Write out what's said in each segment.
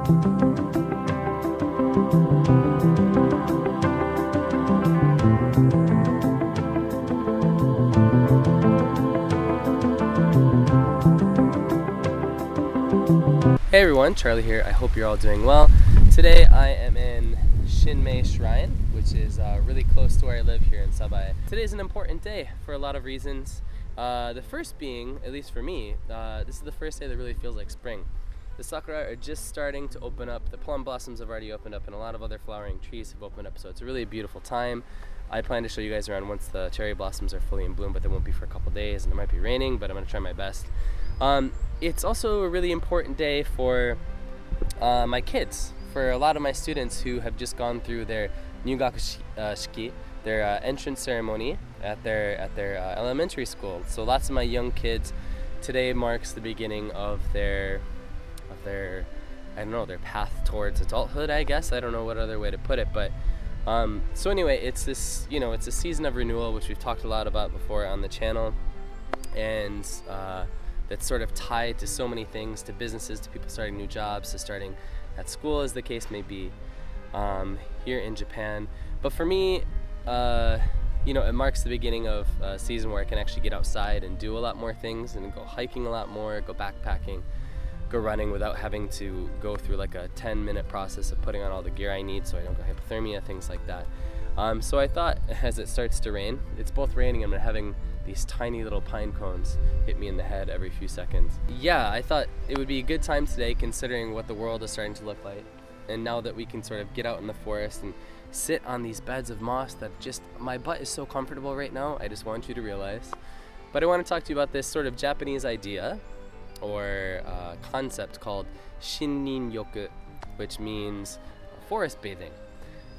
Hey everyone, Charlie here. I hope you're all doing well. Today I am in Shinmei Shrine, which is really close to where I live here in Sabae. Today's an important day for a lot of reasons. The first being, at least for me, this is the first day that really feels like spring. The sakura are just starting to open up, the plum blossoms have already opened up, and a lot of other flowering trees have opened up, so it's a really beautiful time. I plan to show you guys around once the cherry blossoms are fully in bloom, but they won't be for a couple days, and it might be raining, but I'm going to try my best. It's also a really important day for my kids, for a lot of my students who have just gone through their Nyugaku shiki, their entrance ceremony at their elementary school. So lots of my young kids, today marks the beginning of their I don't know, their path towards adulthood, I guess. I don't know what other way to put it, but so anyway, it's this, it's a season of renewal, which we've talked a lot about before on the channel, and that's sort of tied to so many things, to businesses, to people starting new jobs, to starting at school, as the case may be, here in Japan. But for me, it marks the beginning of a season where I can actually get outside and do a lot more things, and go hiking a lot more, go backpacking, go running without having to go through like a 10-minute process of putting on all the gear I need so I don't get hypothermia, things like that. So I thought, as it starts to rain, it's both raining and I'm having these tiny little pine cones hit me in the head every few seconds. Yeah, I thought it would be a good time today, considering what the world is starting to look like. And now that we can sort of get out in the forest and sit on these beds of moss that my butt is so comfortable right now, I just want you to realize. But I want to talk to you about this sort of Japanese idea or concept called Shinrinyoku, which means forest bathing.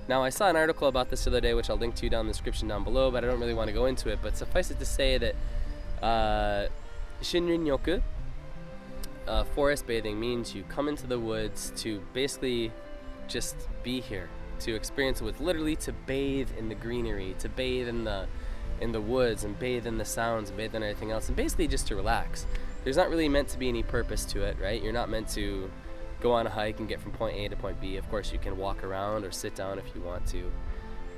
Now, I saw an article about this the other day, which I'll link to you down in the description down below, but I don't really want to go into it. But suffice it to say that Shinrinyoku, forest bathing, means you come into the woods to basically just be here, to experience the woods, literally to bathe in the greenery, to bathe in the woods, and bathe in the sounds, and bathe in everything else, and basically just to relax. There's not really meant to be any purpose to it, right? You're not meant to go on a hike and get from point A to point B. Of course, you can walk around or sit down if you want to.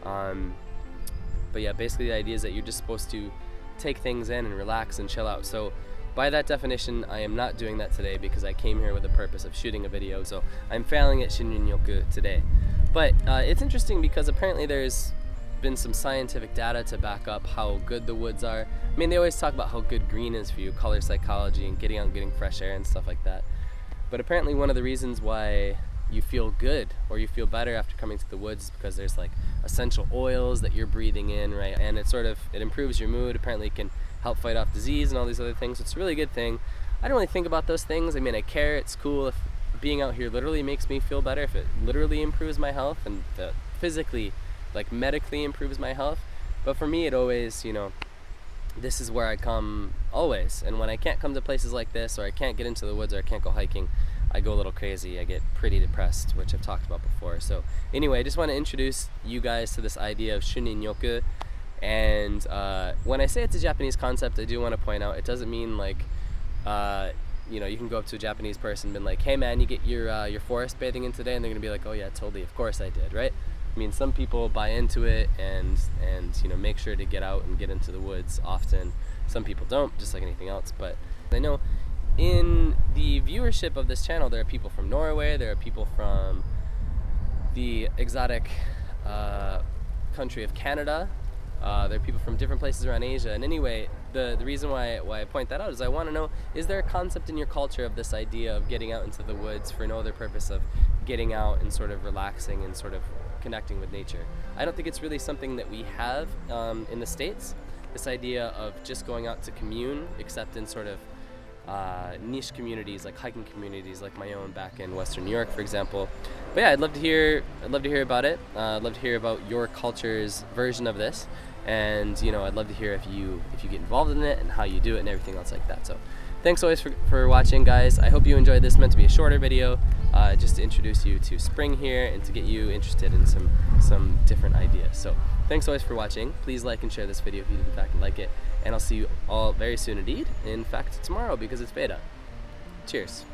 But yeah, basically the idea is that you're just supposed to take things in and relax and chill out. So by that definition, I am not doing that today because I came here with the purpose of shooting a video. So I'm failing at Shinrinyoku today. But it's interesting because apparently there's been some scientific data to back up how good the woods are. I mean, they always talk about how good green is for you, color psychology, and getting out and getting fresh air and stuff like that. But apparently one of the reasons why you feel good or you feel better after coming to the woods is because there's like essential oils that you're breathing in, right? And it improves your mood. Apparently it can help fight off disease and all these other things. It's a really good thing. I don't really think about those things. I mean, I care. It's cool if being out here literally makes me feel better, if it literally improves my health and physically, like medically improves my health. But for me, it always, this is where I come always. And when I can't come to places like this, or I can't get into the woods, or I can't go hiking, I go a little crazy. I get pretty depressed, which I've talked about before. So anyway, I just want to introduce you guys to this idea of Shinrinyoku. And when I say it's a Japanese concept, I do want to point out it doesn't mean like, you can go up to a Japanese person and be like, hey man, you get your forest bathing in today? And they're going to be like, oh yeah, totally, of course I did, right? I mean, some people buy into it and make sure to get out and get into the woods often. Some people don't, just like anything else. But I know in the viewership of this channel, there are people from Norway, there are people from the exotic country of Canada, there are people from different places around Asia. And anyway, the reason why I point that out is I want to know, is there a concept in your culture of this idea of getting out into the woods for no other purpose of getting out and sort of relaxing and sort of connecting with nature? I don't think it's really something that we have in the States, this idea of just going out to commune, except in sort of niche communities, like hiking communities like my own back in Western New York, for example. But yeah, I'd love to hear about it. I'd love to hear about your culture's version of this, and I'd love to hear if you get involved in it and how you do it and everything else like that. So thanks always for watching, guys. I hope you enjoyed this. Meant to be a shorter video, just to introduce you to spring here and to get you interested in some different ideas. So thanks always for watching. Please like and share this video if you did in fact like it, and I'll see you all very soon indeed. In fact, tomorrow, because it's beta. Cheers.